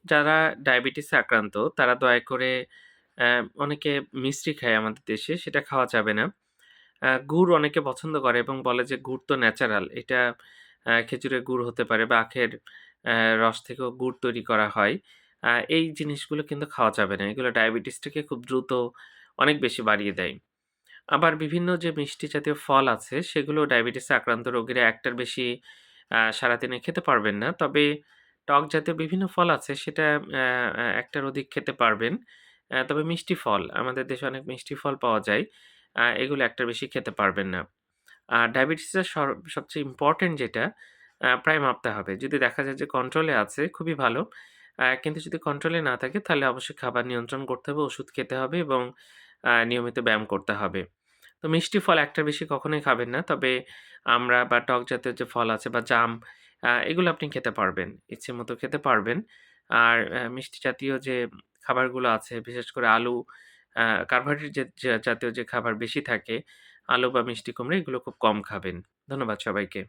যারা ডায়াবেটিসে আক্রান্ত তারা দয়া করে অ্যা অনেকে মিষ্টি খায় আমাদের দেশে, সেটা খাওয়া যাবে না। গুড় অনেকে পছন্দ করে এবং বলে যে গুড় তো ন্যাচারাল। এটা খেজুরের গুড় হতে পারে বা আখের অ্যা রস থেকেও গুড় তৈরি করা হয়। এই জিনিসগুলো কিন্তু খাওয়া যাবে না। এগুলো ডায়াবেটিসটাকে খুব দ্রুত অনেক বেশি বাড়িয়ে দেয়। আবার বিভিন্ন যে মিষ্টি জাতীয় ফল আছে সেগুলো ডায়াবেটিসে আক্রান্ত রোগীরা একটার বেশি সারাদিনে খেতে পারবেন না। তবে টক জাতীয় বিভিন্ন ফল আছে সেটা অ্যা অ্যা ১ টার অধিক খেতে পারবেন। তবে মিষ্টি ফল, আমাদের দেশে অনেক মিষ্টি ফল পাওয়া যায়। এগুলো ১ টার বেশি খেতে পারবেন না। আর ডায়াবেটিসের সবচেয়ে ইম্পোর্টেন্ট যেটা প্রায় মাপতে হবে। যদি দেখা যায় যে কন্ট্রোলে আছে খুবই ভালো। কিন্তু যদি কন্ট্রোলে না থাকে তাহলে অবশ্যই খাবার নিয়ন্ত্রণ করতে হবে, ওষুধ খেতে হবে এবং নিয়মিত ব্যায়াম করতে হবে। তো মিষ্টি ফল একটার বেশি কখনোই খাবেন না। তবে আমড়া বা টক জাতীয় যে ফল আছে বা জাম এগুলো আপনি খেতে পারবেন। ইচ্ছে মতো খেতে পারবেন। আর মিষ্টি জাতীয় যে খাবারগুলো আছে বিশেষ করে আলু, আ কার্বোহাইড্রেট জাতীয় যে খাবার বেশি থাকে, আলু বা মিষ্টি কুমড়া এগুলো খুব কম খাবেন। ধন্যবাদ সবাইকে।